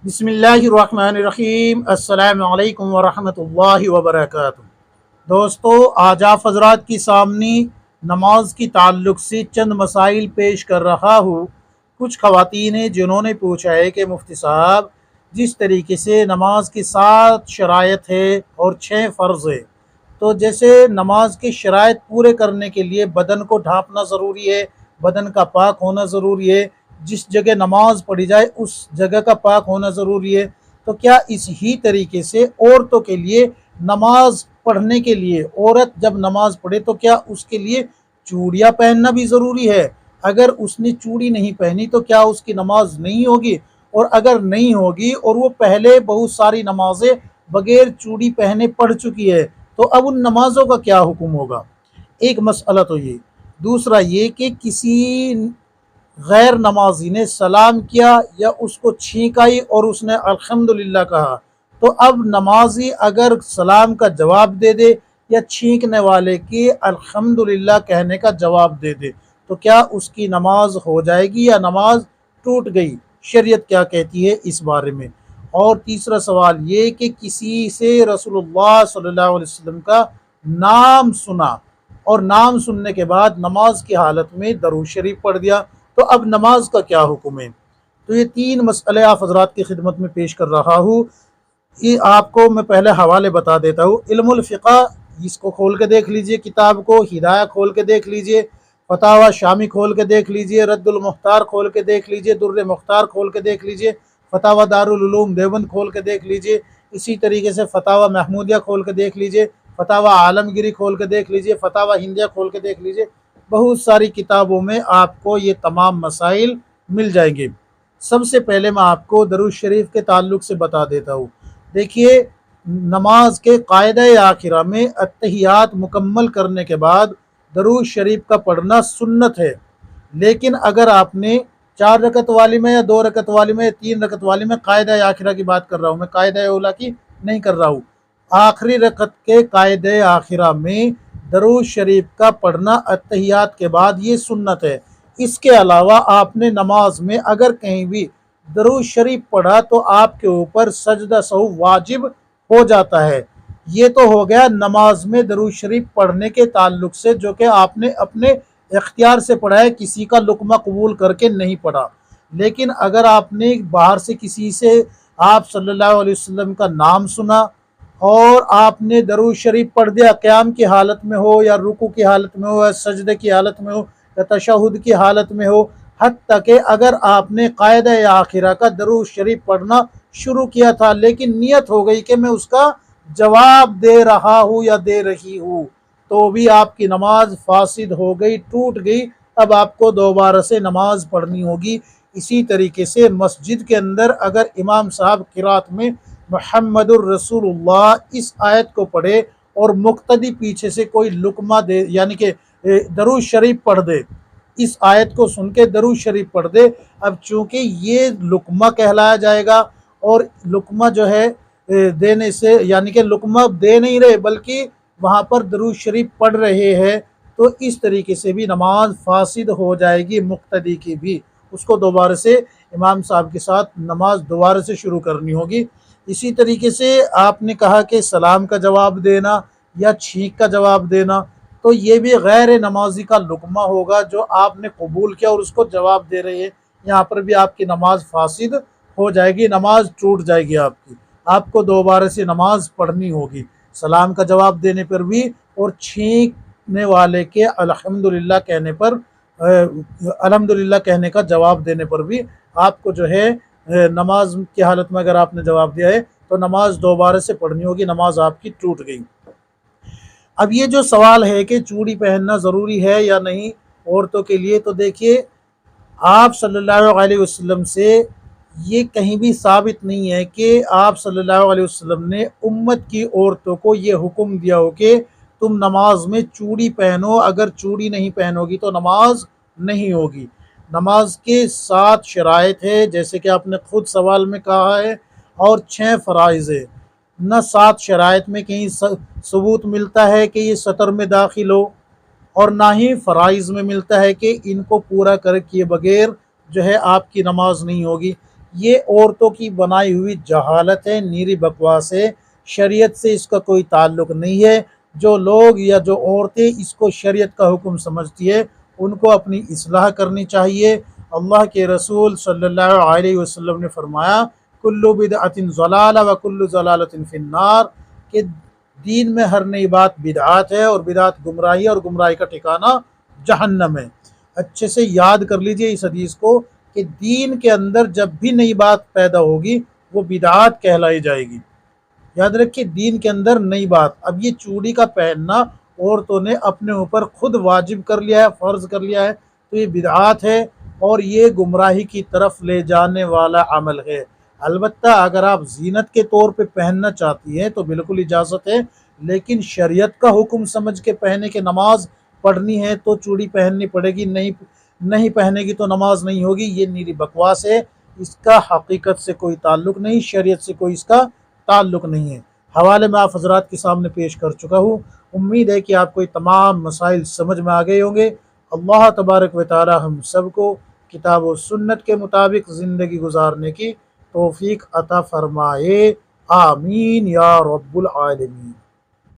بسم اللہ الرحمن الرحیم۔ السلام علیکم ورحمۃ اللہ وبرکاتہ۔ دوستو، آج آپ حضرات کی سامنے نماز کی تعلق سے چند مسائل پیش کر رہا ہوں۔ کچھ خواتین ہیں جنہوں نے پوچھا ہے کہ مفتی صاحب، جس طریقے سے نماز کی 7 شرائط ہے اور 6 فرض ہے، تو جیسے نماز کی شرائط پورے کرنے کے لیے بدن کو ڈھانپنا ضروری ہے، بدن کا پاک ہونا ضروری ہے، جس جگہ نماز پڑھی جائے اس جگہ کا پاک ہونا ضروری ہے، تو کیا اس ہی طریقے سے عورتوں کے لیے نماز پڑھنے کے لیے، عورت جب نماز پڑھے تو کیا اس کے لیے چوڑیاں پہننا بھی ضروری ہے؟ اگر اس نے چوڑی نہیں پہنی تو کیا اس کی نماز نہیں ہوگی؟ اور اگر نہیں ہوگی اور وہ پہلے بہت ساری نمازیں بغیر چوڑی پہنے پڑھ چکی ہے، تو اب ان نمازوں کا کیا حکم ہوگا؟ ایک مسئلہ تو یہ۔ دوسرا یہ کہ کسی غیر نمازی نے سلام کیا یا اس کو چھینک آئی اور اس نے الحمدللہ کہا، تو اب نمازی اگر سلام کا جواب دے دے یا چھینکنے والے کی الحمدللہ کہنے کا جواب دے دے، تو کیا اس کی نماز ہو جائے گی یا نماز ٹوٹ گئی؟ شریعت کیا کہتی ہے اس بارے میں؟ اور تیسرا سوال یہ کہ کسی سے رسول اللہ صلی اللہ علیہ وسلم کا نام سنا اور نام سننے کے بعد نماز کی حالت میں درود شریف پڑھ دیا، تو اب نماز کا کیا حکم ہے؟ تو یہ 3 مسئلے آپ حضرات کی خدمت میں پیش کر رہا ہوں۔ یہ آپ کو میں پہلے حوالے بتا دیتا ہوں۔ علم الفقہ، اس کو کھول کے دیکھ لیجئے، کتاب کو ہدایہ کھول کے دیکھ لیجئے، فتاوی شامی کھول کے دیکھ لیجئے، رد المختار کھول کے دیکھ لیجئے، در مختار کھول کے دیکھ لیجئے، فتاوی دارالعلوم دیوبند کھول کے دیکھ لیجئے، اسی طریقے سے فتاوی محمودیہ کھول کے دیکھ لیجئے، فتاوی عالمگیری کھول کے دیکھ لیجئے، فتاوی ہندیہ کھول کے دیکھ لیجئے۔ بہت ساری کتابوں میں آپ کو یہ تمام مسائل مل جائیں گے۔ سب سے پہلے میں آپ کو درود شریف کے تعلق سے بتا دیتا ہوں۔ دیکھیے، نماز کے قاعدہ آخرہ میں اتحیات مکمل کرنے کے بعد درود شریف کا پڑھنا سنت ہے، لیکن اگر آپ نے 4 رکعت والی میں یا 2 رکعت والی میں یا 3 رکعت والی میں، قاعدہ آخرہ کی بات کر رہا ہوں میں، قاعدہ اولا کی نہیں کر رہا ہوں، آخری رکعت کے قاعدہ آخرہ میں درود شریف کا پڑھنا اتحیات کے بعد یہ سنت ہے۔ اس کے علاوہ آپ نے نماز میں اگر کہیں بھی درود شریف پڑھا تو آپ کے اوپر سجدہ سہو واجب ہو جاتا ہے۔ یہ تو ہو گیا نماز میں درود شریف پڑھنے کے تعلق سے، جو کہ آپ نے اپنے اختیار سے پڑھا ہے، کسی کا لقمہ قبول کر کے نہیں پڑھا۔ لیکن اگر آپ نے باہر سے کسی سے آپ صلی اللہ علیہ وسلم کا نام سنا اور آپ نے درود شریف پڑھ دیا، قیام کی حالت میں ہو یا رکوع کی حالت میں ہو یا سجدے کی حالت میں ہو یا تشہد کی حالت میں ہو، حتیٰ کہ اگر آپ نے قاعدہ آخرہ کا درود شریف پڑھنا شروع کیا تھا لیکن نیت ہو گئی کہ میں اس کا جواب دے رہا ہوں یا دے رہی ہوں، تو بھی آپ کی نماز فاسد ہو گئی، ٹوٹ گئی۔ اب آپ کو دوبارہ سے نماز پڑھنی ہوگی۔ اسی طریقے سے مسجد کے اندر اگر امام صاحب قرات میں محمد الرسول اللہ اس آیت کو پڑھے اور مقتدی پیچھے سے کوئی لقمہ دے، یعنی کہ درود شریف پڑھ دے، اس آیت کو سن کے درود شریف پڑھ دے، اب چونکہ یہ لقمہ کہلایا جائے گا، اور لقمہ جو ہے دینے سے، یعنی کہ لقمہ دے نہیں رہے بلکہ وہاں پر درود شریف پڑھ رہے ہیں، تو اس طریقے سے بھی نماز فاسد ہو جائے گی مقتدی کی بھی۔ اس کو دوبارہ سے امام صاحب کے ساتھ نماز دوبارہ سے شروع کرنی ہوگی۔ اسی طریقے سے آپ نے کہا کہ سلام کا جواب دینا یا چھینک کا جواب دینا، تو یہ بھی غیر نمازی کا لقمہ ہوگا جو آپ نے قبول کیا اور اس کو جواب دے رہے ہیں۔ یہاں پر بھی آپ کی نماز فاسد ہو جائے گی، نماز ٹوٹ جائے گی آپ کی۔ آپ کو دوبارہ سے نماز پڑھنی ہوگی، سلام کا جواب دینے پر بھی اور چھینکنے والے کے الحمدللہ کہنے پر، الحمدللہ کہنے کا جواب دینے پر بھی آپ کو جو ہے نماز کی حالت میں اگر آپ نے جواب دیا ہے تو نماز دوبارہ سے پڑھنی ہوگی، نماز آپ کی ٹوٹ گئی۔ اب یہ جو سوال ہے کہ چوڑی پہننا ضروری ہے یا نہیں عورتوں کے لیے، تو دیکھیے، آپ صلی اللہ علیہ وسلم سے یہ کہیں بھی ثابت نہیں ہے کہ آپ صلی اللہ علیہ وسلم نے امت کی عورتوں کو یہ حکم دیا ہو کہ تم نماز میں چوڑی پہنو، اگر چوڑی نہیں پہنو گی تو نماز نہیں ہوگی۔ نماز کے 7 شرائط ہے، جیسے کہ آپ نے خود سوال میں کہا ہے، اور 6 فرائض ہے۔ نہ 7 شرائط میں کہیں ثبوت ملتا ہے کہ یہ سطر میں داخل ہو، اور نہ ہی فرائض میں ملتا ہے کہ ان کو پورا کر کیے بغیر جو ہے آپ کی نماز نہیں ہوگی۔ یہ عورتوں کی بنائی ہوئی جہالت ہے، نیری بکواس ہے، شریعت سے اس کا کوئی تعلق نہیں ہے۔ جو لوگ یا جو عورتیں اس کو شریعت کا حکم سمجھتی ہے ان کو اپنی اصلاح کرنی چاہیے۔ اللہ کے رسول صلی اللہ علیہ وسلم نے فرمایا کل بدعت ضلالہ و کل ضلالۃ فی النار، کہ دین میں ہر نئی بات بدعات ہے اور بدعات گمراہی اور گمراہی کا ٹھکانہ جہنم ہے۔ اچھے سے یاد کر لیجئے اس حدیث کو کہ دین کے اندر جب بھی نئی بات پیدا ہوگی وہ بدعات کہلائی جائے گی۔ یاد رکھیے دین کے اندر نئی بات، اب یہ چوڑی کا پہننا عورتوں نے اپنے اوپر خود واجب کر لیا ہے، فرض کر لیا ہے، تو یہ بدعات ہے اور یہ گمراہی کی طرف لے جانے والا عمل ہے۔ البتہ اگر آپ زینت کے طور پہ پہننا چاہتی ہیں تو بالکل اجازت ہے، لیکن شریعت کا حکم سمجھ کے پہنے کے نماز پڑھنی ہے تو چوڑی پہننی پڑے گی، نہیں پہنے گی تو نماز نہیں ہوگی، یہ نیری بکواس ہے، اس کا حقیقت سے کوئی تعلق نہیں، شریعت سے کوئی اس کا تعلق نہیں ہے۔ حوالے میں آپ حضرات کے سامنے پیش کر چکا ہوں، امید ہے کہ آپ کو یہ تمام مسائل سمجھ میں آ گئے ہوں گے۔ اللہ تبارک و تعالی ہم سب کو کتاب و سنت کے مطابق زندگی گزارنے کی توفیق عطا فرمائے، آمین یا رب العالمین۔